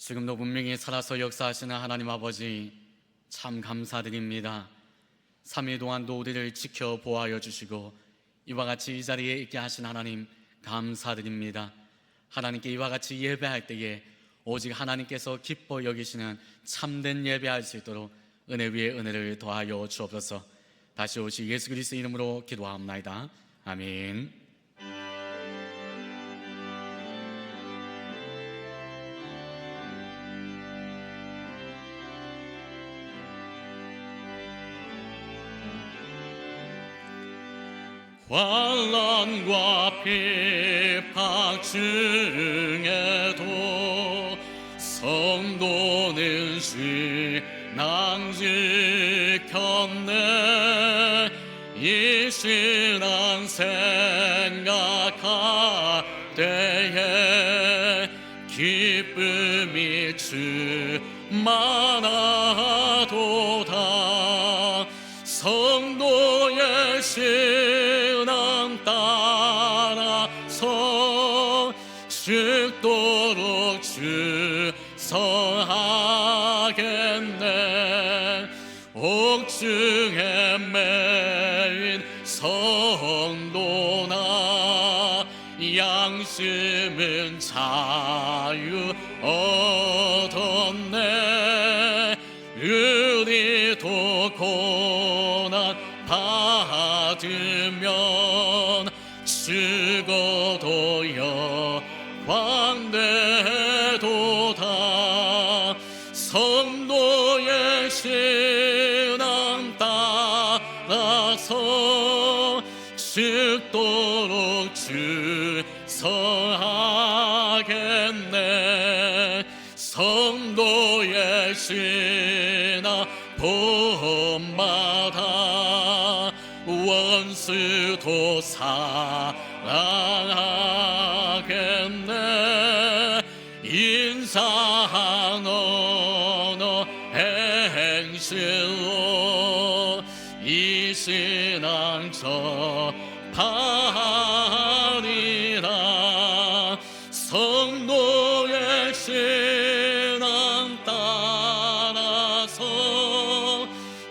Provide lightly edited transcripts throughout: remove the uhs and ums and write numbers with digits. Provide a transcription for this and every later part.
지금도 분명히 살아서 역사하시는 하나님 아버지, 참 감사드립니다. 3일 동안도 우리를 지켜보아여 주시고 이와 같이 이 자리에 있게 하신 하나님 감사드립니다. 하나님께 이와 같이 예배할 때에 오직 하나님께서 기뻐 여기시는 참된 예배할 수 있도록 은혜 위에 은혜를 더하여 주옵소서. 다시 오실 예수 그리스도 이름으로 기도하옵나이다. 아멘. 환난과 핍박 중에도 성도는 신앙 지켰네. 이 신앙 생각할 때에 기쁨이 충만하도다. 성도의 신앙 따라서 죽도록 충성하겠네. 옥중에 매인 성도나 양심은 자유 얻었네. 우리도 고난 받으면 죽어도 영광되도다. 성도의 신앙 따라서 죽도록 충성하겠네. 성도의 신앙 본마다 원수도 사랑하겠네. 인상 언어 행실로 이 신앙 전하리라. 성도의 신앙 따라서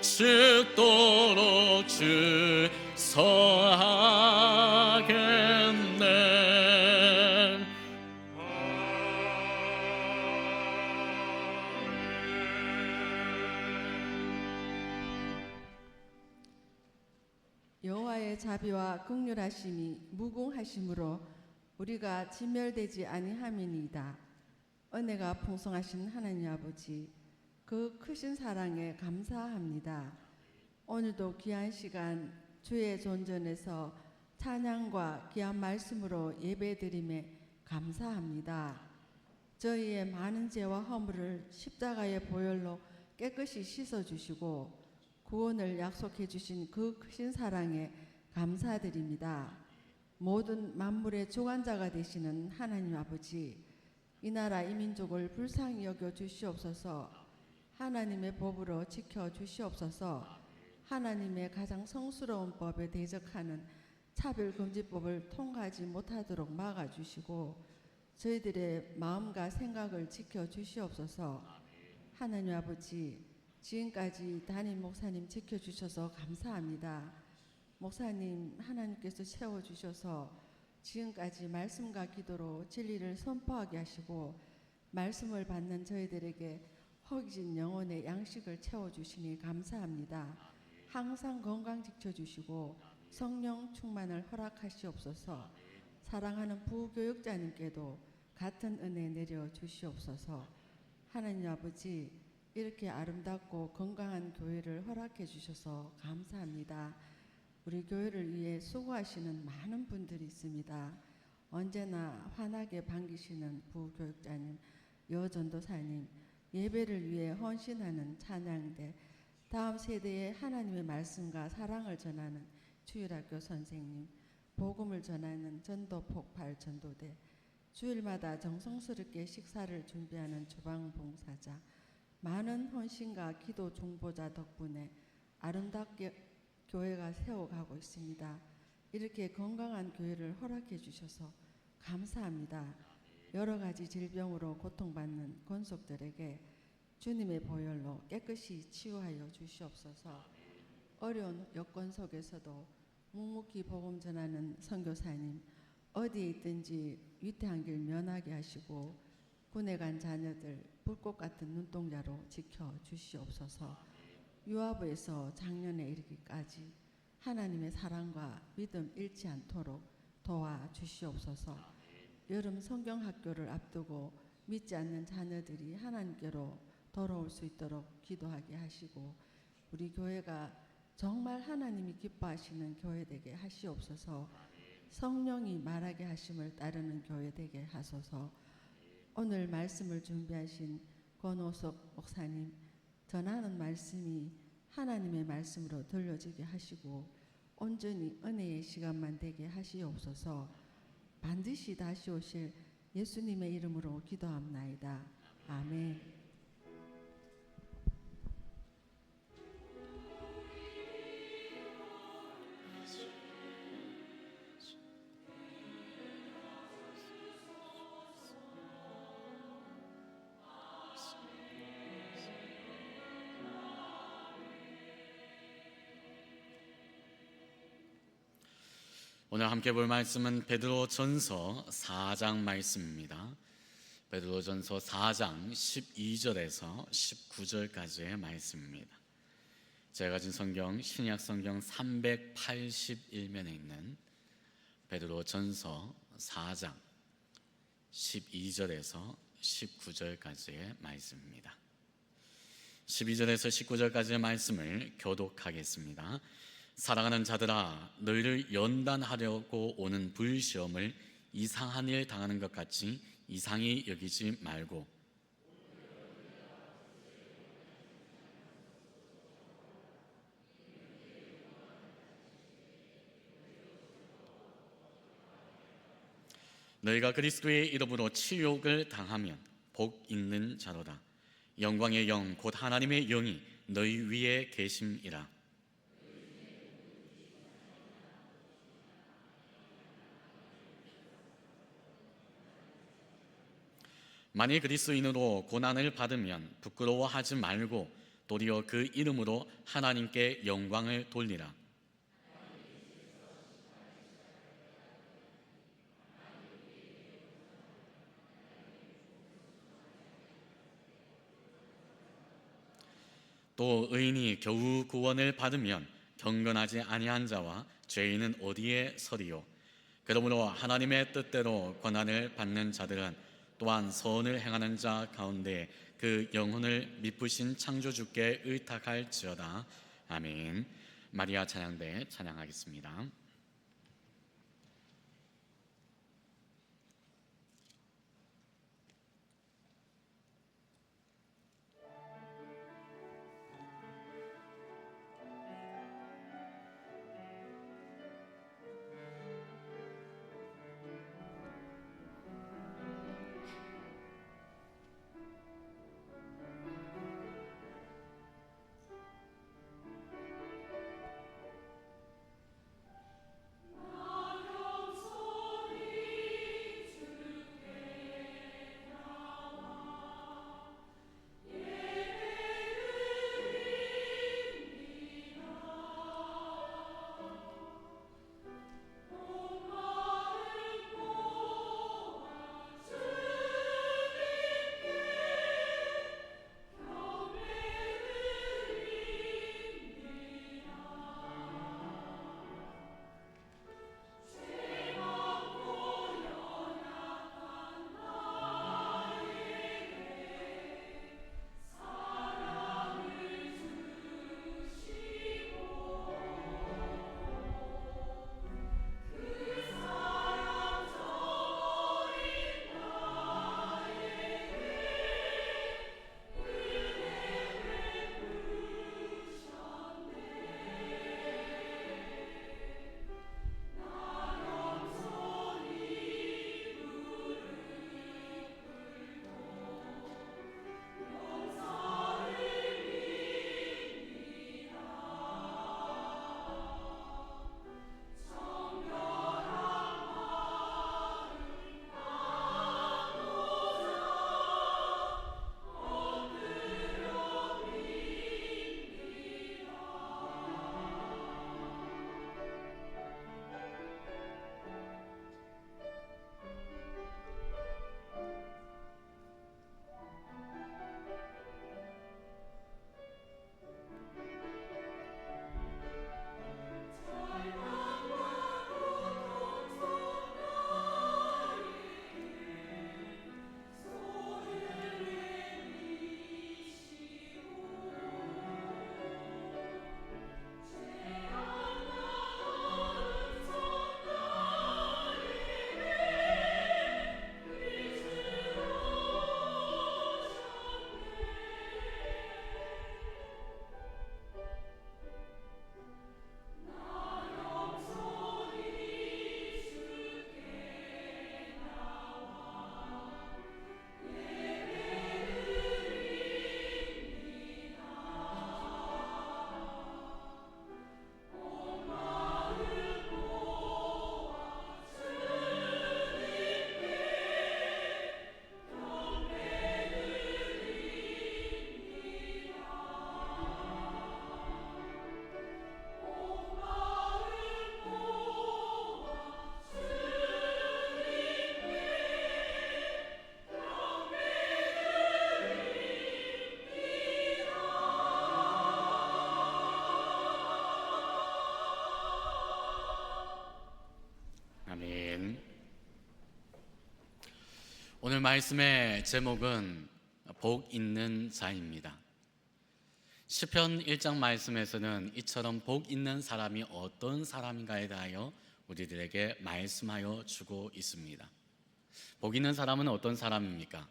죽도록 충성하겠네. 여호와의 자비와 긍휼하심이 무궁하심으로 우리가 진멸되지 아니함이니이다. 은혜가 풍성하신 하나님 아버지, 그 크신 사랑에 감사합니다. 오늘도 귀한 시간 주의 존전에서 찬양과 귀한 말씀으로 예배드림에 감사합니다. 저희의 많은 죄와 허물을 십자가의 보혈로 깨끗이 씻어주시고 구원을 약속해 주신 그 크신 사랑에 감사드립니다. 모든 만물의 주관자가 되시는 하나님 아버지, 이 나라 이 민족을 불쌍히 여겨 주시옵소서. 하나님의 법으로 지켜 주시옵소서. 하나님의 가장 성스러운 법에 대적하는 차별금지법을 통과하지 못하도록 막아주시고 저희들의 마음과 생각을 지켜 주시옵소서. 하나님 아버지, 지금까지 담임 목사님 지켜주셔서 감사합니다. 목사님 하나님께서 채워주셔서 지금까지 말씀과 기도로 진리를 선포하게 하시고 말씀을 받는 저희들에게 허기진 영혼의 양식을 채워주시니 감사합니다. 항상 건강 지켜주시고 성령 충만을 허락하시옵소서. 사랑하는 부교육자님께도 같은 은혜 내려주시옵소서. 하나님 아버지, 이렇게 아름답고 건강한 교회를 허락해 주셔서 감사합니다. 우리 교회를 위해 수고하시는 많은 분들이 있습니다. 언제나 환하게 반기시는 부교육자님, 여전도사님, 예배를 위해 헌신하는 찬양대, 다음 세대에 하나님의 말씀과 사랑을 전하는 주일학교 선생님, 복음을 전하는 전도폭발 전도대, 주일마다 정성스럽게 식사를 준비하는 주방봉사자, 많은 헌신과 기도 중보자 덕분에 아름답게 교회가 세워가고 있습니다. 이렇게 건강한 교회를 허락해 주셔서 감사합니다. 여러 가지 질병으로 고통받는 권속들에게 주님의 보혈로 깨끗이 치유하여 주시옵소서. 어려운 여건 속에서도 묵묵히 복음 전하는 선교사님, 어디에 있든지 위태한 길 면하게 하시고 군에 간 자녀들 불꽃 같은 눈동자로 지켜 주시옵소서. 유아부에서 장년에 이르기까지 하나님의 사랑과 믿음 잃지 않도록 도와 주시옵소서. 여름 성경학교를 앞두고 믿지 않는 자녀들이 하나님께로 돌아올 수 있도록 기도하게 하시고 우리 교회가 정말 하나님이 기뻐하시는 교회 되게 하시옵소서. 성령이 말하게 하심을 따르는 교회 되게 하소서. 오늘 말씀을 준비하신 권호석 목사님, 전하는 말씀이 하나님의 말씀으로 들려지게 하시고 온전히 은혜의 시간만 되게 하시옵소서. 반드시 다시 오실 예수님의 이름으로 기도합나이다. 아멘. 오늘 함께 볼 말씀은 베드로전서 4장 말씀입니다. 베드로전서 4장 12절에서 19절까지의 말씀입니다. 제가 가진 성경 신약 성경 381면에 있는 베드로전서 4장 12절에서 19절까지의 말씀입니다. 12절에서 19절까지의 말씀을 교독하겠습니다. 사랑하는 자들아, 너희를 연단하려고 오는 불시험을 이상한 일 당하는 것 같이 이상히 여기지 말고 너희가 그리스도의 이름으로 치욕을 당하면 복 있는 자로다. 영광의 영 곧 하나님의 영이 너희 위에 계심이라. 만일 그리스도인으로 고난을 받으면 부끄러워하지 말고 도리어 그 이름으로 하나님께 영광을 돌리라. 또 의인이 겨우 구원을 받으면 경건하지 아니한 자와 죄인은 어디에 서리요. 그러므로 하나님의 뜻대로 고난을 받는 자들은 또한 선을 행하는 자 가운데 그 영혼을 미쁘신 창조주께 의탁할지어다. 아멘. 마리아 찬양대 찬양하겠습니다. 오늘 말씀의 제목은 복 있는 자입니다. 시편 1장 말씀에서는 이처럼 복 있는 사람이 어떤 사람인가에 대하여 우리들에게 말씀하여 주고 있습니다. 복 있는 사람은 어떤 사람입니까?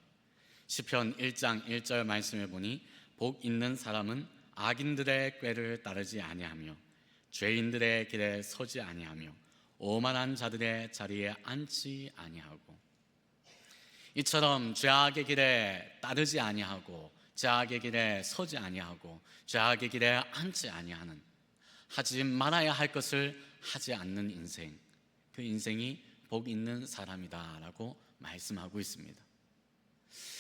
시편 1장 1절 말씀에 보니 복 있는 사람은 악인들의 꾀를 따르지 아니하며 죄인들의 길에 서지 아니하며 오만한 자들의 자리에 앉지 아니하고, 이처럼 죄악의 길에 따르지 아니하고 죄악의 길에 서지 아니하고 죄악의 길에 앉지 아니하는, 하지 말아야 할 것을 하지 않는 인생, 그 인생이 복 있는 사람이다라고 말씀하고 있습니다.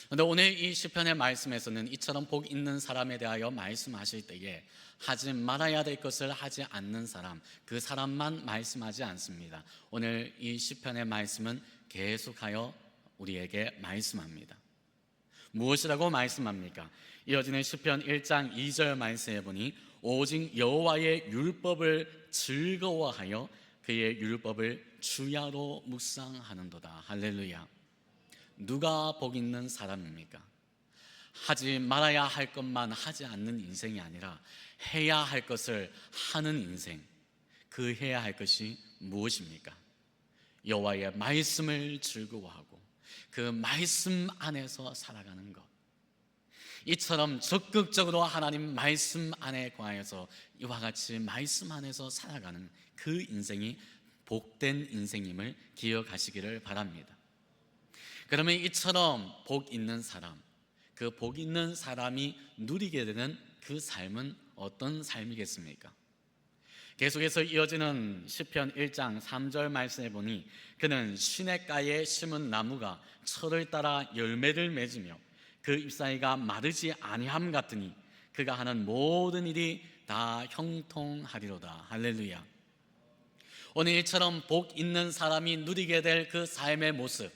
그런데 오늘 이 시편의 말씀에서는 이처럼 복 있는 사람에 대하여 말씀하실 때에 하지 말아야 될 것을 하지 않는 사람, 그 사람만 말씀하지 않습니다. 오늘 이 시편의 말씀은 계속하여 우리에게 말씀합니다. 무엇이라고 말씀합니까? 이어지는 시편 1장 2절 말씀에 보니 오직 여호와의 율법을 즐거워하여 그의 율법을 주야로 묵상하는도다. 할렐루야. 누가 복 있는 사람입니까? 하지 말아야 할 것만 하지 않는 인생이 아니라 해야 할 것을 하는 인생, 그 해야 할 것이 무엇입니까? 여호와의 말씀을 즐거워하고 그 말씀 안에서 살아가는 것, 이처럼 적극적으로 하나님 말씀 안에 거하여서 이와 같이 말씀 안에서 살아가는 그 인생이 복된 인생임을 기억하시기를 바랍니다. 그러면 이처럼 복 있는 사람, 그 복 있는 사람이 누리게 되는 그 삶은 어떤 삶이겠습니까? 계속해서 이어지는 시편 1장 3절 말씀에 보니 그는 시냇가에 심은 나무가 철을 따라 열매를 맺으며 그 잎사귀가 마르지 아니함 같으니 그가 하는 모든 일이 다 형통하리로다. 할렐루야. 오늘 이처럼 복 있는 사람이 누리게 될 그 삶의 모습,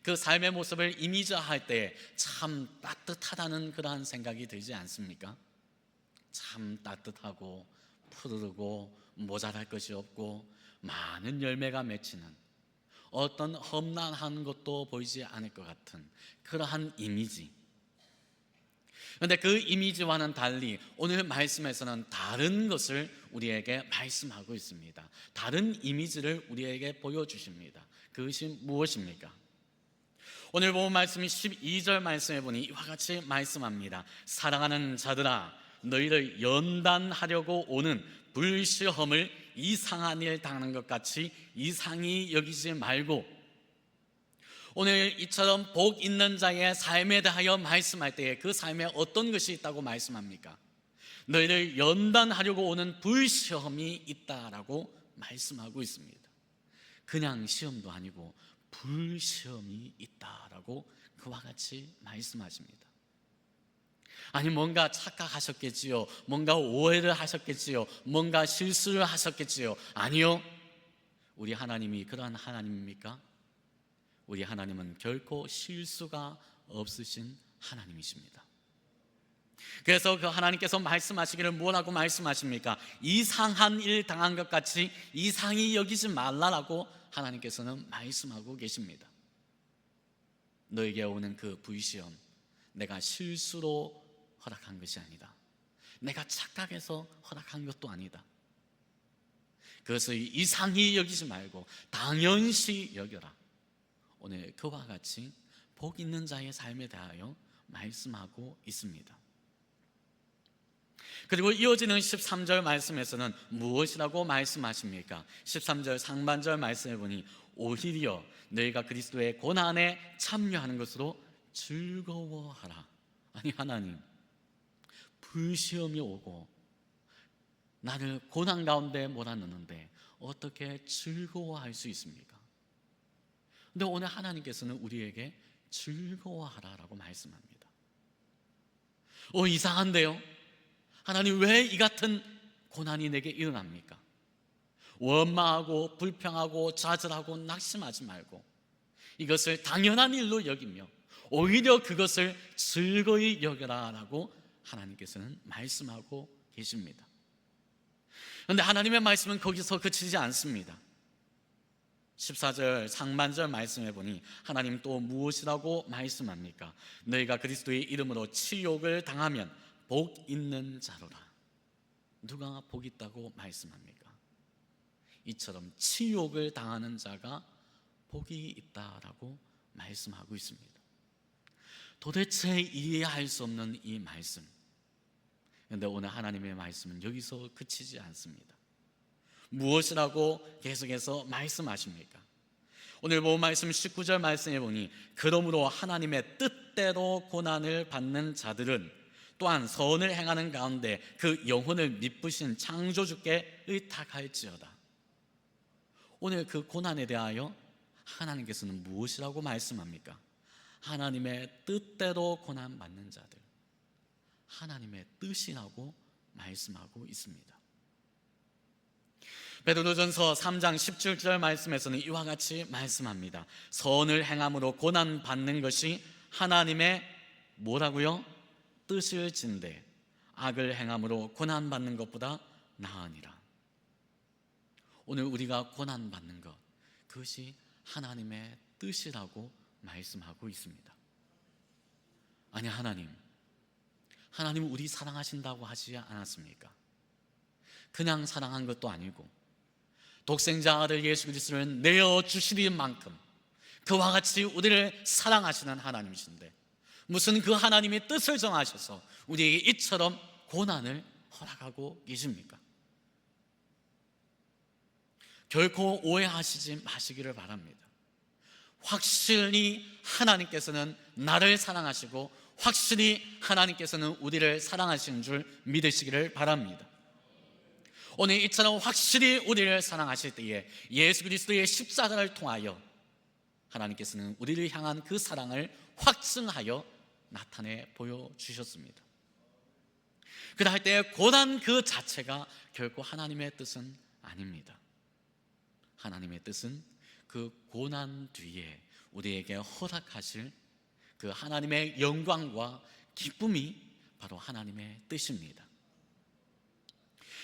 그 삶의 모습을 이미지할 때 참 따뜻하다는 그러한 생각이 들지 않습니까? 참 따뜻하고 푸르르고 모자랄 것이 없고 많은 열매가 맺히는, 어떤 험난한 것도 보이지 않을 것 같은 그러한 이미지. 그런데 그 이미지와는 달리 오늘 말씀에서는 다른 것을 우리에게 말씀하고 있습니다. 다른 이미지를 우리에게 보여주십니다. 그것이 무엇입니까? 오늘 본 말씀이 12절 말씀에 보니 이와 같이 말씀합니다. 사랑하는 자들아, 너희를 연단하려고 오는 불시험을 이상한 일 당하는 것 같이 이상히 여기지 말고, 오늘 이처럼 복 있는 자의 삶에 대하여 말씀할 때에 그 삶에 어떤 것이 있다고 말씀합니까? 너희를 연단하려고 오는 불시험이 있다라고 말씀하고 있습니다. 그냥 시험도 아니고 불시험이 있다라고 그와 같이 말씀하십니다. 아니, 뭔가 착각하셨겠지요, 뭔가 오해를 하셨겠지요, 뭔가 실수를 하셨겠지요. 아니요, 우리 하나님이 그러한 하나님입니까? 우리 하나님은 결코 실수가 없으신 하나님이십니다. 그래서 그 하나님께서 말씀하시기를 뭐라고 말씀하십니까? 이상한 일 당한 것 같이 이상히 여기지 말라라고 하나님께서는 말씀하고 계십니다. 너에게 오는 그 불시험, 내가 실수로 허락한 것이 아니다. 내가 착각해서 허락한 것도 아니다. 그것을 이상히 여기지 말고 당연시 여겨라. 오늘 그와 같이 복 있는 자의 삶에 대하여 말씀하고 있습니다. 그리고 이어지는 13절 말씀에서는 무엇이라고 말씀하십니까? 13절 상반절 말씀에 보니 오히려 너희가 그리스도의 고난에 참여하는 것으로 즐거워하라. 아니, 하나님, 불시험이 오고 나를 고난 가운데 몰아넣는데 어떻게 즐거워할 수 있습니까? 근데 오늘 하나님께서는 우리에게 즐거워하라라고 말씀합니다. 이상한데요? 하나님, 왜 이 같은 고난이 내게 일어납니까? 원망하고 불평하고 좌절하고 낙심하지 말고 이것을 당연한 일로 여기며 오히려 그것을 즐거이 여겨라라고 하나님께서는 말씀하고 계십니다. 그런데 하나님의 말씀은 거기서 그치지 않습니다. 14절 상반절 말씀해 보니 하나님 또 무엇이라고 말씀합니까? 너희가 그리스도의 이름으로 치욕을 당하면 복 있는 자로라. 누가 복 있다고 말씀합니까? 이처럼 치욕을 당하는 자가 복이 있다라고 말씀하고 있습니다. 도대체 이해할 수 없는 이 말씀. 그런데 오늘 하나님의 말씀은 여기서 그치지 않습니다. 무엇이라고 계속해서 말씀하십니까? 오늘 본 말씀 19절 말씀해 보니 그러므로 하나님의 뜻대로 고난을 받는 자들은 또한 선을 행하는 가운데 그 영혼을 미쁘신 창조주께 의탁할지어다. 오늘 그 고난에 대하여 하나님께서는 무엇이라고 말씀합니까? 하나님의 뜻대로 고난 받는 자들, 하나님의 뜻이라고 말씀하고 있습니다. 베드로전서 3장 17절 말씀에서는 이와 같이 말씀합니다. 선을 행함으로 고난 받는 것이 하나님의 뭐라고요? 뜻을 진대 악을 행함으로 고난 받는 것보다 나으니라. 오늘 우리가 고난 받는 것, 그것이 하나님의 뜻이라고 말씀하고 있습니다. 아니, 하나님 우리 사랑하신다고 하지 않았습니까? 그냥 사랑한 것도 아니고 독생자 아들 예수 그리스도를 내어주시는 만큼 그와 같이 우리를 사랑하시는 하나님이신데 무슨 그 하나님의 뜻을 정하셔서 우리에게 이처럼 고난을 허락하고 계십니까? 결코 오해하시지 마시기를 바랍니다. 확실히 하나님께서는 나를 사랑하시고 확실히 하나님께서는 우리를 사랑하시는 줄 믿으시기를 바랍니다. 오늘 이처럼 확실히 우리를 사랑하실 때에 예수 그리스도의 십자가를 통하여 하나님께서는 우리를 향한 그 사랑을 확증하여 나타내 보여주셨습니다. 그럴 때 고난 그 자체가 결코 하나님의 뜻은 아닙니다. 하나님의 뜻은 그 고난 뒤에 우리에게 허락하실 그 하나님의 영광과 기쁨이 바로 하나님의 뜻입니다.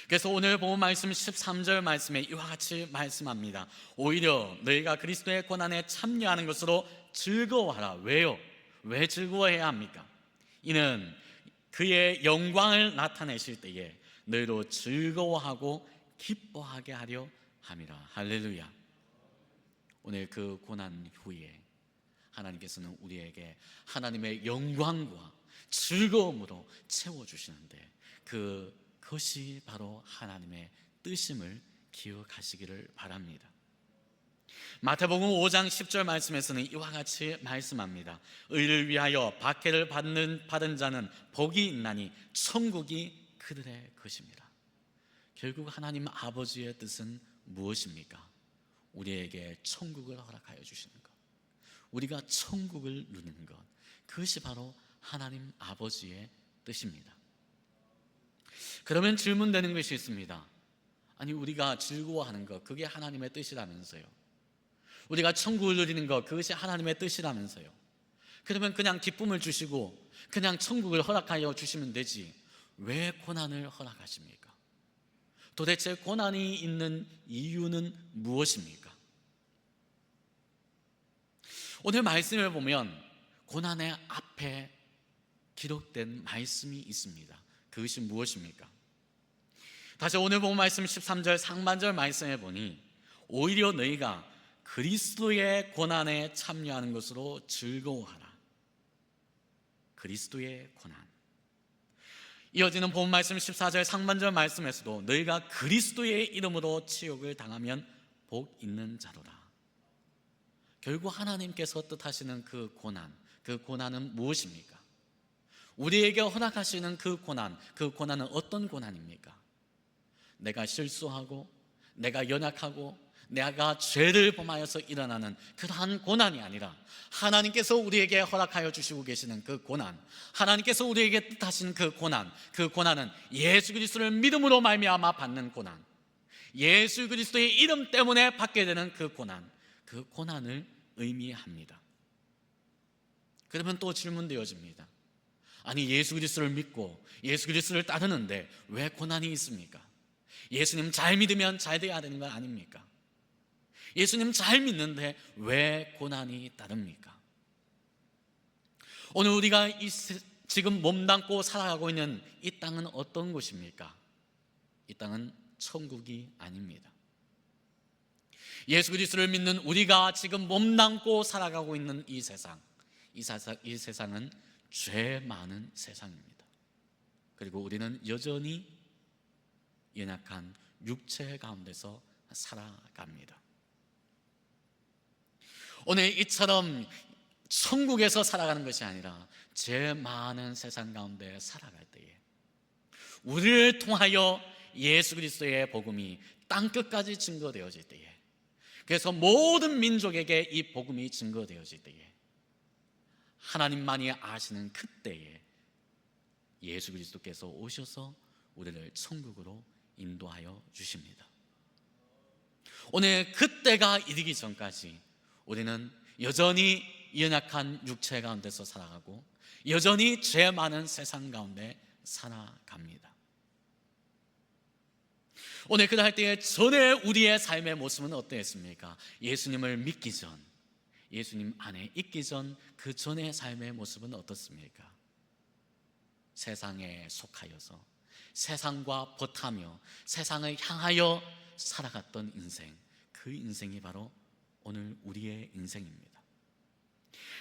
그래서 오늘 본 말씀 13절 말씀에 이와 같이 말씀합니다. 오히려 너희가 그리스도의 고난에 참여하는 것으로 즐거워하라. 왜요? 왜 즐거워해야 합니까? 이는 그의 영광을 나타내실 때에 너희로 즐거워하고 기뻐하게 하려 함이라. 할렐루야. 오늘 그 고난 후에 하나님께서는 우리에게 하나님의 영광과 즐거움으로 채워주시는데 그것이 바로 하나님의 뜻임을 기억하시기를 바랍니다. 마태복음 5장 10절 말씀에서는 이와 같이 말씀합니다. 의를 위하여 박해를 받은 자는 복이 있나니 천국이 그들의 것입니다. 결국 하나님 아버지의 뜻은 무엇입니까? 우리에게 천국을 허락하여 주시는 것, 우리가 천국을 누리는 것, 그것이 바로 하나님 아버지의 뜻입니다. 그러면 질문되는 것이 있습니다. 아니, 우리가 즐거워하는 것, 그게 하나님의 뜻이라면서요. 우리가 천국을 누리는 것, 그것이 하나님의 뜻이라면서요. 그러면 그냥 기쁨을 주시고 그냥 천국을 허락하여 주시면 되지 왜 고난을 허락하십니까? 도대체 고난이 있는 이유는 무엇입니까? 오늘 말씀을 보면 고난의 앞에 기록된 말씀이 있습니다. 그것이 무엇입니까? 다시 오늘 본 말씀 13절 상반절 말씀해 보니 오히려 너희가 그리스도의 고난에 참여하는 것으로 즐거워하라. 그리스도의 고난. 이어지는 본 말씀 14절 상반절 말씀에서도 너희가 그리스도의 이름으로 치욕을 당하면 복 있는 자로라. 결국 하나님께서 뜻하시는 그 고난은 무엇입니까? 우리에게 허락하시는 그 고난은 어떤 고난입니까? 내가 실수하고 내가 연약하고 내가 죄를 범하여서 일어나는 그러한 고난이 아니라 하나님께서 우리에게 허락하여 주시고 계시는 그 고난, 하나님께서 우리에게 뜻하신 그 고난은 예수 그리스도를 믿음으로 말미암아 받는 고난, 예수 그리스도의 이름 때문에 받게 되는 그 고난을 의미합니다. 그러면 또 질문되어집니다. 아니, 예수 그리스도를 믿고 예수 그리스도를 따르는데 왜 고난이 있습니까? 예수님 잘 믿으면 잘 돼야 되는 거 아닙니까? 예수님 잘 믿는데 왜 고난이 따릅니까? 오늘 우리가 지금 몸담고 살아가고 있는 이 땅은 어떤 곳입니까? 이 땅은 천국이 아닙니다. 예수 그리스도를 믿는 우리가 지금 몸담고 살아가고 있는 이 세상은 죄 많은 세상입니다. 그리고 우리는 여전히 연약한 육체 가운데서 살아갑니다. 오늘 이처럼 천국에서 살아가는 것이 아니라 죄 많은 세상 가운데 살아갈 때에 우리를 통하여 예수 그리스도의 복음이 땅끝까지 증거되어질 때에, 그래서 모든 민족에게 이 복음이 증거되어질 때에, 하나님만이 아시는 그때에 예수 그리스도께서 오셔서 우리를 천국으로 인도하여 주십니다. 오늘 그때가 이르기 전까지 우리는 여전히 연약한 육체 가운데서 살아가고 여전히 죄 많은 세상 가운데 살아갑니다. 오늘 그날 때에 전에 우리의 삶의 모습은 어떠했습니까? 예수님을 믿기 전, 예수님 안에 있기 전 그 전의 삶의 모습은 어떻습니까? 세상에 속하여서 세상과 버타며 세상을 향하여 살아갔던 인생, 그 인생이 바로 오늘 우리의 인생입니다.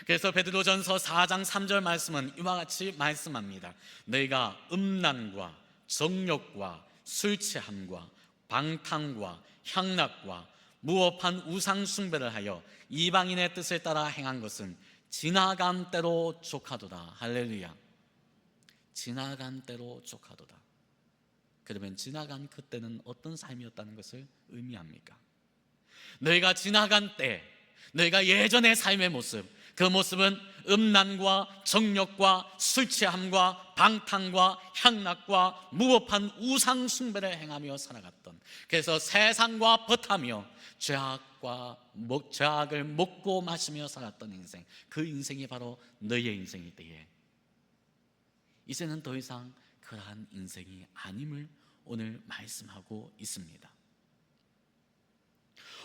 그래서 베드로전서 4장 3절 말씀은 이와 같이 말씀합니다. 너희가 음란과 정욕과 술 취함과 방탕과 향락과 무법한 우상 숭배를 하여 이방인의 뜻을 따라 행한 것은 지나간 때로 족하도다. 할렐루야. 지나간 때로 족하도다. 그러면 지나간 그때는 어떤 삶이었다는 것을 의미합니까? 너희가 지나간 때, 너희가 예전의 삶의 모습, 그 모습은 음란과 정욕과 술 취함과 방탕과 향락과 무법한 우상 숭배를 행하며 살아갔던, 그래서 세상과 버타며 죄악을 먹고 마시며 살았던 인생, 그 인생이 바로 너희의 인생일 때에 이제는 더 이상 그러한 인생이 아님을 오늘 말씀하고 있습니다.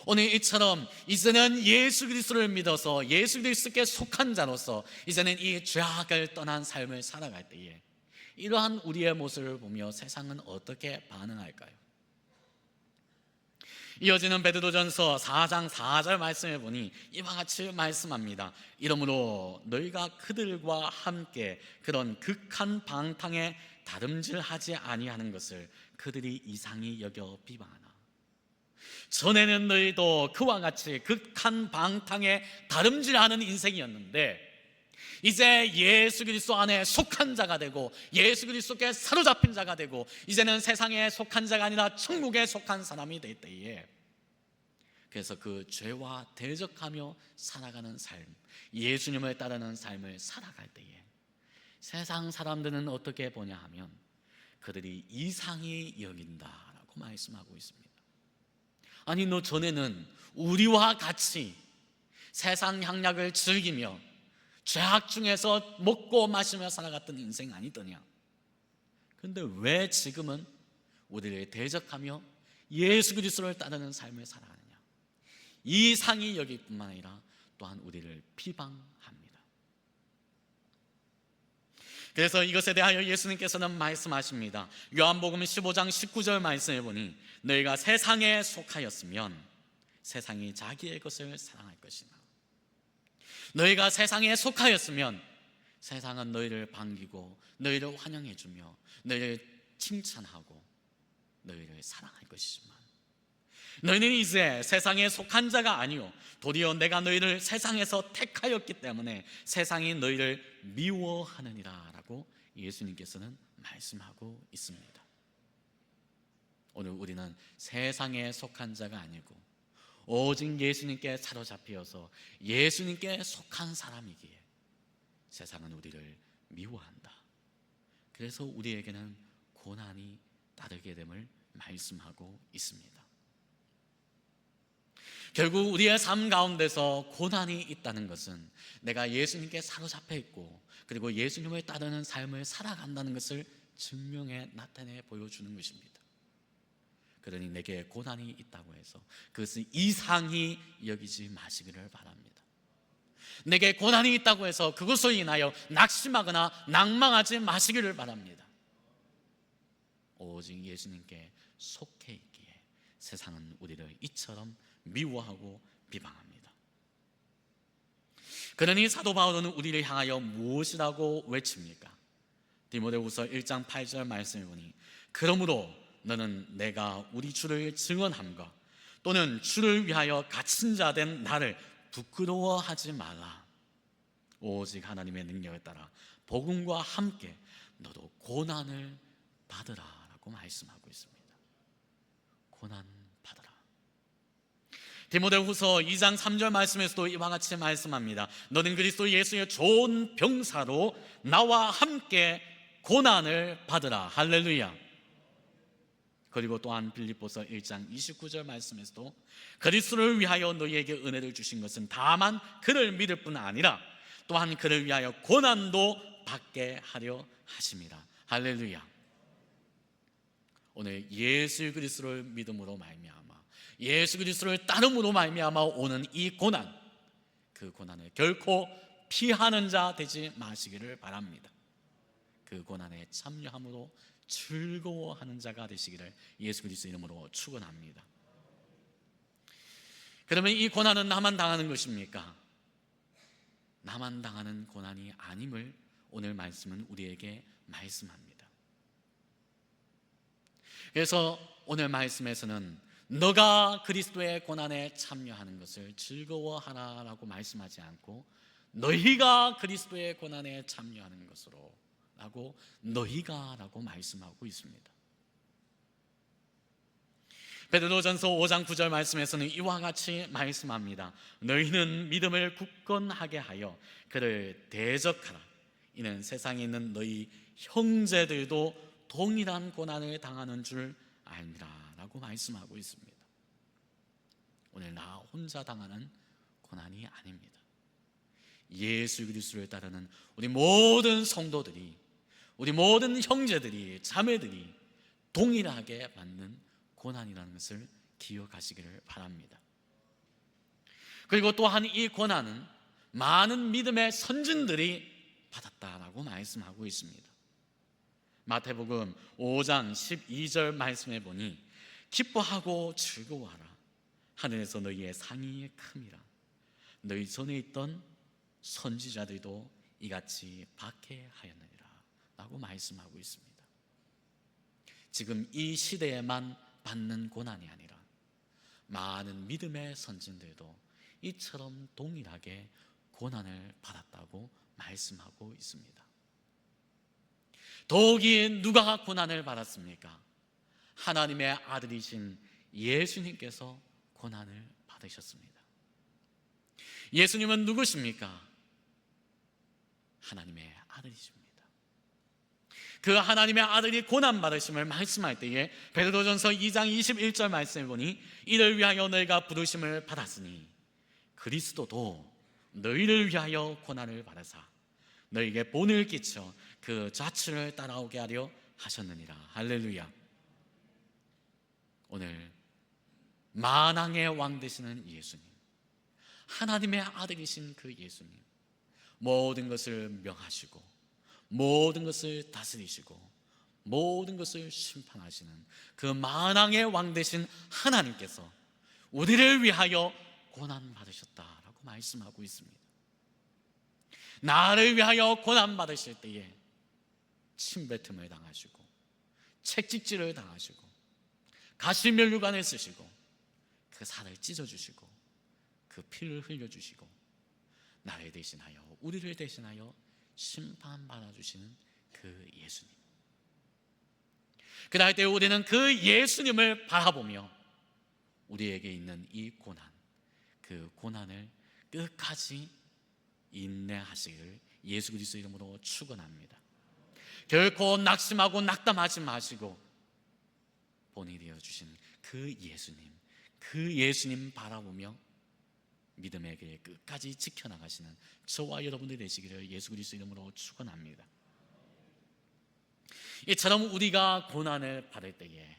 오늘 이처럼 이제는 예수 그리스도를 믿어서 예수 그리스도께 속한 자로서 이제는 이 죄악을 떠난 삶을 살아갈 때에 이러한 우리의 모습을 보며 세상은 어떻게 반응할까요? 이어지는 베드로전서 4장 4절 말씀을 보니 이와 같이 말씀합니다. 이러므로 너희가 그들과 함께 그런 극한 방탕에 다름질하지 아니하는 것을 그들이 이상히 여겨 비방하나. 전에는 너희도 그와 같이 극한 방탕에 다름질하는 인생이었는데 이제 예수 그리스도 안에 속한 자가 되고 예수 그리스도께 사로잡힌 자가 되고 이제는 세상에 속한 자가 아니라 천국에 속한 사람이 될 때에, 그래서 그 죄와 대적하며 살아가는 삶, 예수님을 따르는 삶을 살아갈 때에 세상 사람들은 어떻게 보냐 하면 그들이 이상히 여긴다라고 말씀하고 있습니다. 아니, 너 전에는 우리와 같이 세상 향락을 즐기며 죄악 중에서 먹고 마시며 살아갔던 인생 아니더냐? 그런데 왜 지금은 우리를 대적하며 예수 그리스도를 따르는 삶을 살아가느냐? 이상히 여길 뿐만 아니라 또한 우리를 비방합니다. 그래서 이것에 대하여 예수님께서는 말씀하십니다. 요한복음 15장 19절 말씀을 보니 너희가 세상에 속하였으면 세상이 자기의 것을 사랑할 것이나 너희가 세상에 속하였으면 세상은 너희를 반기고 너희를 환영해주며 너희를 칭찬하고 너희를 사랑할 것이지만 너희는 이제 세상에 속한 자가 아니요 도리어 내가 너희를 세상에서 택하였기 때문에 세상이 너희를 미워하느니라 라고 예수님께서는 말씀하고 있습니다. 오늘 우리는 세상에 속한 자가 아니고 오직 예수님께 사로잡혀서 예수님께 속한 사람이기에 세상은 우리를 미워한다. 그래서 우리에게는 고난이 따르게 됨을 말씀하고 있습니다. 결국 우리의 삶 가운데서 고난이 있다는 것은 내가 예수님께 사로잡혀 있고 그리고 예수님을 따르는 삶을 살아간다는 것을 증명해 나타내 보여주는 것입니다. 그러니 내게 고난이 있다고 해서 그것은 이상히 여기지 마시기를 바랍니다. 내게 고난이 있다고 해서 그것으로 인하여 낙심하거나 낭망하지 마시기를 바랍니다. 오직 예수님께 속해 있기에 세상은 우리를 이처럼 미워하고 비방합니다. 그러니 사도 바울은 우리를 향하여 무엇이라고 외칩니까? 디모데후서 1장 8절 말씀을 보니 그러므로 너는 내가 우리 주를 증언함과 또는 주를 위하여 갇힌 자 된 나를 부끄러워하지 말라. 오직 하나님의 능력에 따라 복음과 함께 너도 고난을 받으라 라고 말씀하고 있습니다. 고난 받으라. 디모데후서 2장 3절 말씀에서도 이와 같이 말씀합니다. 너는 그리스도 예수의 좋은 병사로 나와 함께 고난을 받으라. 할렐루야. 그리고 또한 빌립보서 1장 29절 말씀에서도 그리스도를 위하여 너희에게 은혜를 주신 것은 다만 그를 믿을 뿐 아니라 또한 그를 위하여 고난도 받게 하려 하심이라. 할렐루야. 오늘 예수 그리스도를 믿음으로 말미암아 예수 그리스도를 따름으로 말미암아 오는 이 고난, 그 고난을 결코 피하는 자 되지 마시기를 바랍니다. 그 고난에 참여함으로 즐거워하는 자가 되시기를 예수 그리스도 이름으로 축원합니다. 그러면 이 고난은 나만 당하는 것입니까? 나만 당하는 고난이 아님을 오늘 말씀은 우리에게 말씀합니다. 그래서 오늘 말씀에서는 너가 그리스도의 고난에 참여하는 것을 즐거워하라라고 말씀하지 않고 너희가 그리스도의 고난에 참여하는 것으로 라고 너희가 라고 말씀하고 있습니다. 베드로전서 5장 9절 말씀에서는 이와 같이 말씀합니다. 너희는 믿음을 굳건하게 하여 그를 대적하라. 이는 세상에 있는 너희 형제들도 동일한 고난을 당하는 줄 알미라 라고 말씀하고 있습니다. 오늘 나 혼자 당하는 고난이 아닙니다. 예수 그리스도를 따르는 우리 모든 성도들이, 우리 모든 형제들이, 자매들이 동일하게 받는 고난이라는 것을 기억하시기를 바랍니다. 그리고 또한 이 고난은 많은 믿음의 선진들이 받았다라고 말씀하고 있습니다. 마태복음 5장 12절 말씀에 보니 기뻐하고 즐거워하라. 하늘에서 너희의 상이 큼이라. 너희 전에 있던 선지자들도 이같이 박해하였느니라 라고 말씀하고 있습니다. 지금 이 시대에만 받는 고난이 아니라 많은 믿음의 선진들도 이처럼 동일하게 고난을 받았다고 말씀하고 있습니다. 더욱이 누가 고난을 받았습니까? 하나님의 아들이신 예수님께서 고난을 받으셨습니다. 예수님은 누구십니까? 하나님의 아들이십니다. 그 하나님의 아들이 고난받으심을 말씀할 때에 베드로전서 2장 21절 말씀을 보니 이를 위하여 너희가 부르심을 받았으니 그리스도도 너희를 위하여 고난을 받으사 너희에게 본을 끼쳐 그 자취를 따라오게 하려 하셨느니라. 할렐루야. 오늘 만왕의 왕 되시는 예수님, 하나님의 아들이신 그 예수님, 모든 것을 명하시고 모든 것을 다스리시고 모든 것을 심판하시는 그 만왕의 왕 되신 하나님께서 우리를 위하여 고난 받으셨다라고 말씀하고 있습니다. 나를 위하여 고난 받으실 때에 침뱉음을 당하시고 채찍질을 당하시고 가시면류관을 쓰시고 그 살을 찢어주시고 그 피를 흘려주시고 나를 대신하여 우리를 대신하여 심판받아주시는 그 예수님, 그날 때 우리는 그 예수님을 바라보며 우리에게 있는 이 고난, 그 고난을 끝까지 인내하시기를 예수 그리스도 이름으로 축원합니다. 결코 낙심하고 낙담하지 마시고 본이 되어주신 그 예수님 바라보며 믿음의 길 끝까지 지켜나가시는 저와 여러분들이 되시기를 예수 그리스도 이름으로 축원합니다. 이처럼 우리가 고난을 받을 때에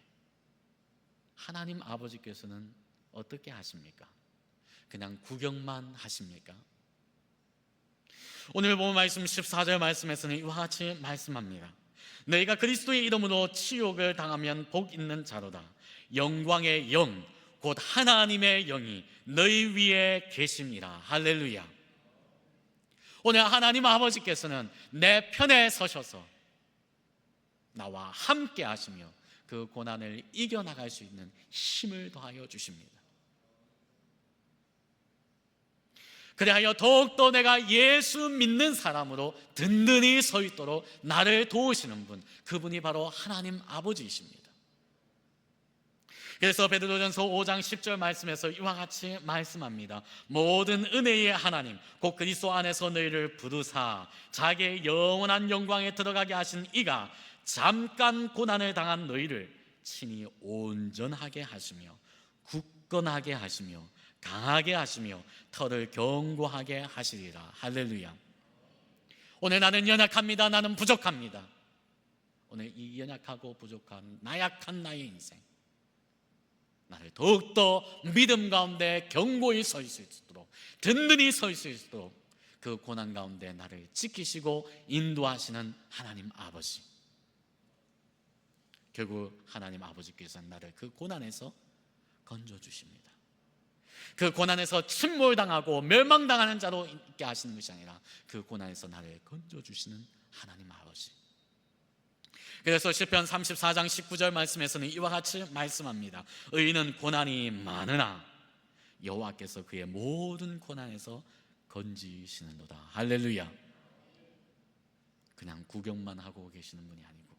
하나님 아버지께서는 어떻게 하십니까? 그냥 구경만 하십니까? 오늘 본 말씀 14절 말씀에서는 이와 같이 말씀합니다. 너희가 그리스도의 이름으로 치욕을 당하면 복 있는 자로다. 영광의 영 곧 하나님의 영이 너희 위에 계십니다. 할렐루야. 오늘 하나님 아버지께서는 내 편에 서셔서 나와 함께 하시며 그 고난을 이겨나갈 수 있는 힘을 더하여 주십니다. 그리하여 더욱더 내가 예수 믿는 사람으로 든든히 서 있도록 나를 도우시는 분, 그분이 바로 하나님 아버지이십니다. 그래서 베드로전서 5장 10절 말씀에서 이와 같이 말씀합니다. 모든 은혜의 하나님 곧 그리스도 안에서 너희를 부르사 자기의 영원한 영광에 들어가게 하신 이가 잠깐 고난을 당한 너희를 친히 온전하게 하시며 굳건하게 하시며 강하게 하시며 털을 견고하게 하시리라. 할렐루야. 오늘 나는 연약합니다. 나는 부족합니다. 오늘 이 연약하고 부족한 나약한 나의 인생, 나를 더욱더 믿음 가운데 견고히 서 있을 수 있도록, 든든히 서 있을 수 있도록 그 고난 가운데 나를 지키시고 인도하시는 하나님 아버지, 결국 하나님 아버지께서는 나를 그 고난에서 건져주십니다. 그 고난에서 침몰당하고 멸망당하는 자로 있게 하시는 것이 아니라 그 고난에서 나를 건져주시는 하나님 아버지. 그래서 시편 34장 19절 말씀에서는 이와 같이 말씀합니다. 의인은 고난이 많으나 여호와께서 그의 모든 고난에서 건지시는도다. 할렐루야. 그냥 구경만 하고 계시는 분이 아니고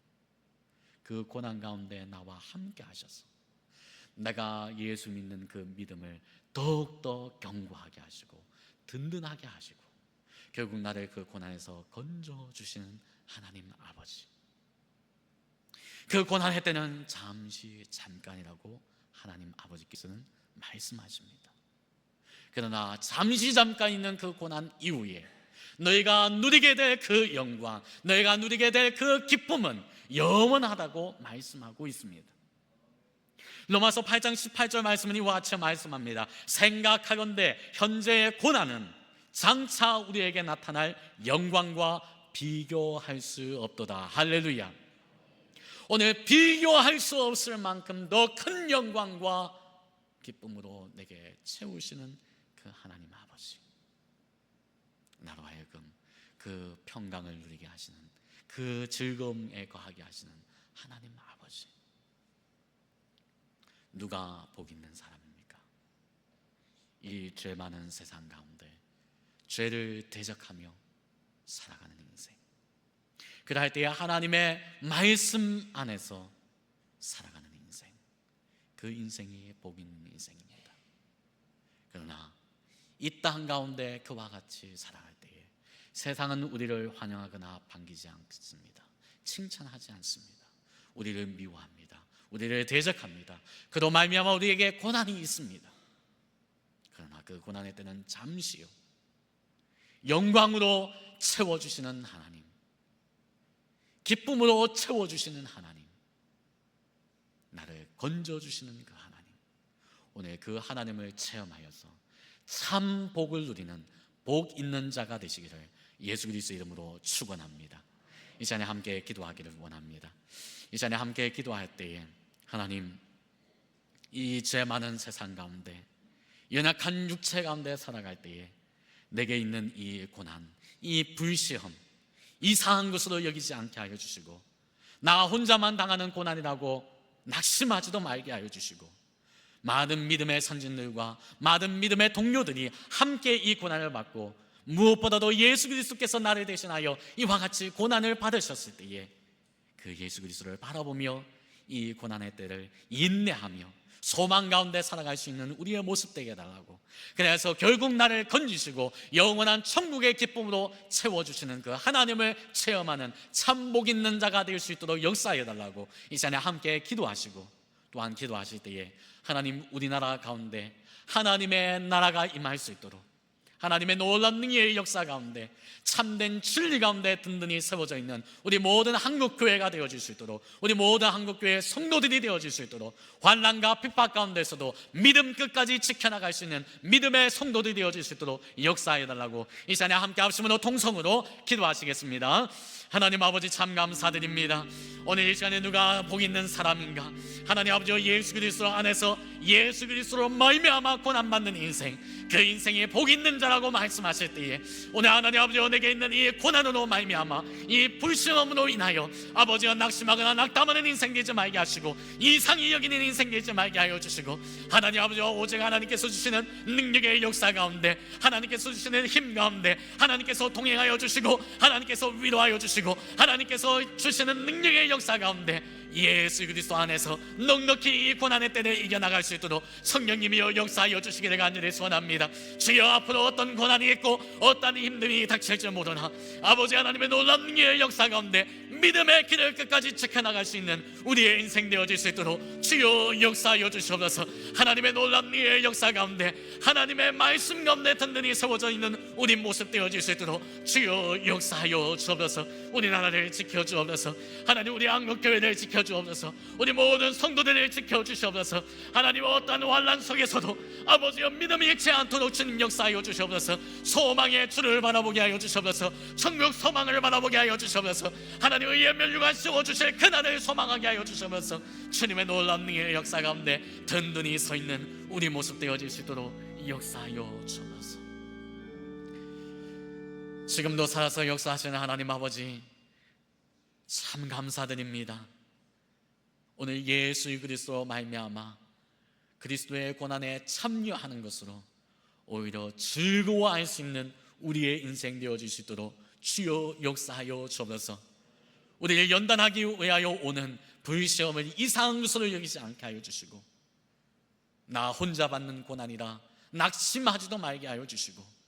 그 고난 가운데 나와 함께 하셔서 내가 예수 믿는 그 믿음을 더욱더 견고하게 하시고 든든하게 하시고 결국 나를 그 고난에서 건져주시는 하나님 아버지. 그 고난의 때는 잠시 잠깐이라고 하나님 아버지께서는 말씀하십니다. 그러나 잠시 잠깐 있는 그 고난 이후에 너희가 누리게 될 그 영광, 너희가 누리게 될 그 기쁨은 영원하다고 말씀하고 있습니다. 로마서 8장 18절 말씀은 이와 같이 말씀합니다. 생각하건대 현재의 고난은 장차 우리에게 나타날 영광과 비교할 수 없도다. 할렐루야. 오늘 비교할 수 없을 만큼 더 큰 영광과 기쁨으로 내게 채우시는 그 하나님 아버지, 나로 하여금 그 평강을 누리게 하시는, 그 즐거움에 거하게 하시는 하나님 아버지. 누가 복 있는 사람입니까? 이 죄 많은 세상 가운데 죄를 대적하며 살아가는 인생, 그럴 때에 하나님의 말씀 안에서 살아가는 인생, 그 인생이 복 있는 인생입니다. 그러나 이 땅 가운데 그와 같이 살아갈 때에 세상은 우리를 환영하거나 반기지 않습니다. 칭찬하지 않습니다. 우리를 미워합니다. 우리를 대적합니다. 그로 말미암아 우리에게 고난이 있습니다. 그러나 그 고난의 때는 잠시요, 영광으로 채워주시는 하나님, 기쁨으로 채워주시는 하나님, 나를 건져주시는 그 하나님, 오늘 그 하나님을 체험하여서 참 복을 누리는 복 있는 자가 되시기를 예수 그리스도 이름으로 축원합니다. 이 시간에 함께 기도하기를 원합니다. 이 시간에 함께 기도할 때에 하나님, 이 죄 많은 세상 가운데 연약한 육체 가운데 살아갈 때에 내게 있는 이 고난, 이 불시험, 이상한 것으로 여기지 않게 하여 주시고 나 혼자만 당하는 고난이라고 낙심하지도 말게 하여 주시고 많은 믿음의 선진들과 많은 믿음의 동료들이 함께 이 고난을 받고 무엇보다도 예수 그리스도께서 나를 대신하여 이와 같이 고난을 받으셨을 때에 그 예수 그리스도를 바라보며 이 고난의 때를 인내하며 소망 가운데 살아갈 수 있는 우리의 모습 되게 해달라고, 그래서 결국 나를 건지시고 영원한 천국의 기쁨으로 채워주시는 그 하나님을 체험하는 참 복 있는 자가 될 수 있도록 역사해 달라고 이 시간에 함께 기도하시고, 또한 기도하실 때에 하나님, 우리나라 가운데 하나님의 나라가 임할 수 있도록, 하나님의 놀라운 능력의 역사 가운데 참된 진리 가운데 든든히 세워져 있는 우리 모든 한국교회가 되어질 수 있도록, 우리 모든 한국교회의 성도들이 되어질 수 있도록, 환난과 핍박 가운데서도 믿음 끝까지 지켜나갈 수 있는 믿음의 성도들이 되어질 수 있도록 역사해달라고 이 시간에 함께 합심으로 통성으로 기도하시겠습니다. 하나님 아버지, 참 감사드립니다. 오늘 이 시간에 누가 복 있는 사람인가? 하나님 아버지, 예수 그리스도 안에서 예수 그리스도로 말미암아 고난받는 인생, 그 인생이 복 있는 자라고 말씀하실 때에 오늘 하나님 아버지, 내게 있는 이 고난으로 말미암아 이 불신함으로 인하여 아버지가 낙심하거나 낙담하는 인생 되지 말게 하시고 이상히 여기는 인생 되지 말게 하여 주시고, 하나님 아버지, 오직 하나님께서 주시는 능력의 역사 가운데, 하나님께서 주시는 힘 가운데 하나님께서 동행하여 주시고, 하나님께서 위로하여 주시고, 하나님께서 주시는 능력의 역사 가운데 예수 그리스도 안에서 넉넉히 이 고난의 때를 이겨나갈 수 있도록 성령님이여 역사하여 주시기를 간절히 소원합니다. 주여, 앞으로 어떤 고난이 있고 어떤 힘듦이 닥칠지 모르나 아버지 하나님의 놀라운 능력의 역사 가운데 믿음의 길을 끝까지 지켜나갈 수 있는 우리의 인생 되어질 수 있도록 주여 역사하여 주시옵소서. 하나님의 놀라운 능력의 역사 가운데 하나님의 말씀 가운데 든든히 세워져 있는 우리 모습 되어질 수 있도록 주여 역사하여 주옵소서. 우리나라를 지켜주옵소서. 하나님, 우리 한국교회를 지켜주옵소서. 우리 모든 성도들을 지켜주시옵소서. 하나님, 어떠한 환난 속에서도 아버지여 믿음이 잃지 않도록 주님 역사하여 주시옵소서. 소망의 주를 바라보게 하여 주시옵소서. 천국 소망을 바라보게 하여 주시옵소서. 하나님, 의의 면류관 씌워주실 그날을 소망하게 하여 주시옵소서. 주님의 놀라운 능력의 역사 가운데 든든히 서 있는 우리 모습 되어질 수 있도록 역사하여 주옵소서. 지금도 살아서 역사하시는 하나님 아버지, 참 감사드립니다. 오늘 예수 그리스도로 말미암아 그리스도의 고난에 참여하는 것으로 오히려 즐거워할 수 있는 우리의 인생 되어질 수 있도록 주여 역사하여 주옵소서. 우리를 연단하기 위하여 오는 불시험을 이상한 것으로 여기지 않게 하여 주시고, 나 혼자 받는 고난이라 낙심하지도 말게 하여 주시고,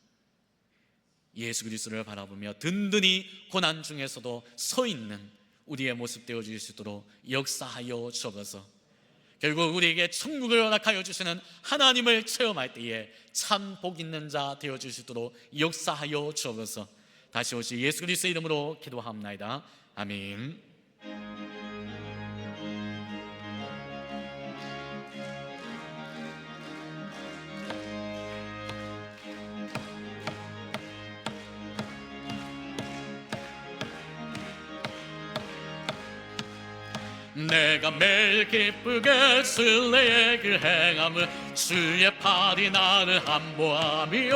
예수 그리스도를 바라보며 든든히 고난 중에서도 서 있는 우리의 모습 되어질 수 있도록 역사하여 주옵소서. 결국 우리에게 천국을 허락하여 주시는 하나님을 체험할 때에 참 복 있는 자 되어질 수 있도록 역사하여 주옵소서. 다시 오시 예수 그리스도의 이름으로 기도합나이다. 아멘. 내가 매일 기쁘게 순례의 길 행함을 주의 팔이 나를 안보하며,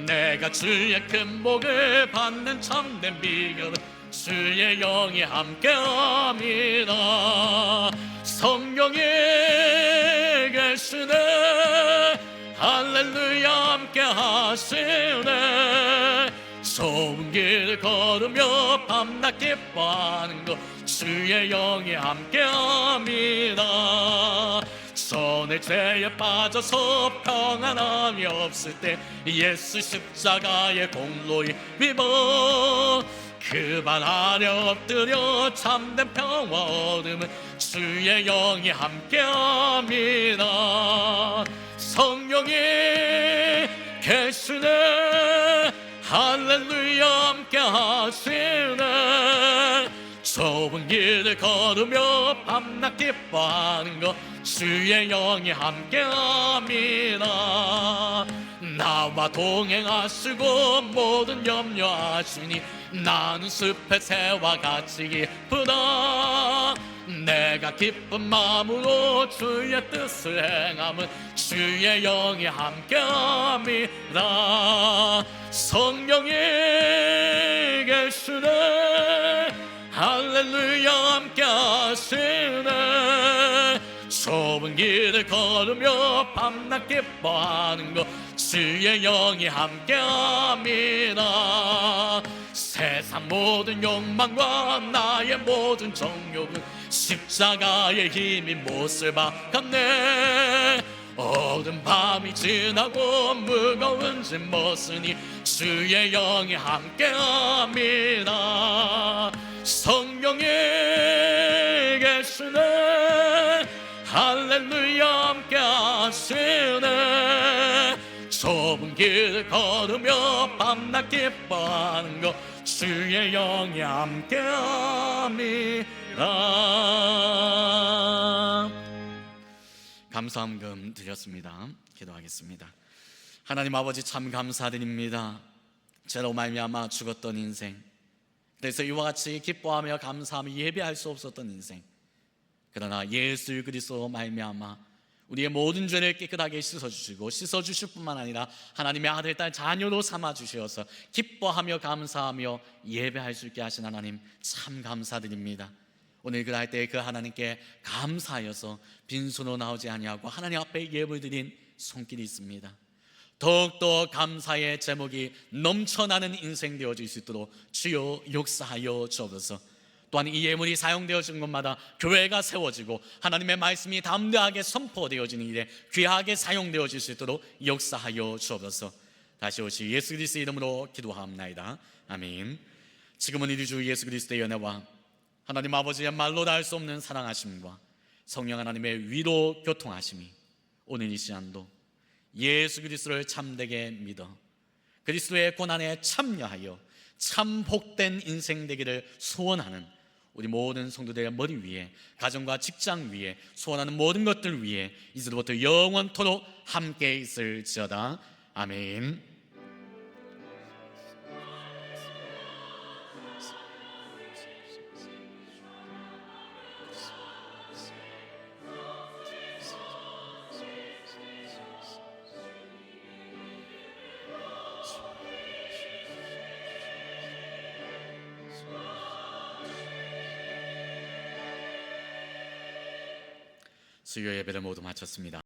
내가 주의 큰 복을 받는 참된 비결은 주의 영이 함께함이다. 성령이 계시네, 할렐루야 함께 하시네. 좋은 길 걸으며 밤낮 기뻐하는 것 주의 영이 함께합니다. 손을 죄에 빠져서 평안함이 없을 때 예수 십자가의 공로에 믿어 그 발 아래 엎드려 참된 평화 얻음은 주의 영이 함께합니다. 성령이 계시네, 할렐루야 함께 하시네. 좁은 길을 걸으며 밤낮 기뻐하는 것 주의 영이 함께합니다. 나와 동행하시고 모든 염려하시니 나는 숲의 새와 같이 기쁘다. 내가 기쁜 마음으로 주의 뜻을 행함은 주의 영이 함께함이라. 성령이 계시네, 할렐루야 함께 하시네. 좁은 길을 걸으며 밤낮 기뻐하는 것 주의 영이 함께합니다. 세상 모든 욕망과 나의 모든 정욕은 십자가의 힘이 못을 박았네. 어두운 밤이 지나고 무거운 짐 벗으니 주의 영이 함께합니다. 성령이 계시네, 할렐루야 함께 하시네. 좁은 길 걸으며 밤낮 기뻐하는 것 주의 영이 함께함이라. 감사함금 드렸습니다. 기도하겠습니다. 하나님 아버지 참 감사드립니다. 죄로 말미암아 죽었던 인생, 그래서 이와 같이 기뻐하며 감사하며 예배할 수 없었던 인생, 그러나 예수 그리스도로 말미암아 우리의 모든 죄를 깨끗하게 씻어주시고 씻어주실 뿐만 아니라 하나님의 아들 딸 자녀로 삼아주셔서 기뻐하며 감사하며 예배할 수 있게 하신 하나님 참 감사드립니다. 오늘 그날 때 그 하나님께 감사하여서 빈손으로 나오지 아니하고 하나님 앞에 예물 드린 손길이 있습니다. 더욱더 감사의 제목이 넘쳐나는 인생 되어질 수 있도록 주여 역사하여 주옵소서. 또한 이 예물이 사용되어진 곳마다 교회가 세워지고 하나님의 말씀이 담대하게 선포되어지는 일에 귀하게 사용되어질 수 있도록 역사하여 주옵소서. 다시 오시 예수 그리스도의 이름으로 기도하옵나이다. 아멘. 지금은 우리 주 예수 그리스도의 연애와 하나님 아버지의 말로 다 할 수 없는 사랑하심과 성령 하나님의 위로 교통하심이 오늘 이 시간도 예수 그리스도를 참되게 믿어 그리스도의 고난에 참여하여 참 복된 인생 되기를 소원하는 우리 모든 성도들의 머리 위에, 가정과 직장 위에, 소원하는 모든 것들 위에 이제부터 영원토록 함께 있을지어다. 아멘. 수요 예배를 모두 마쳤습니다.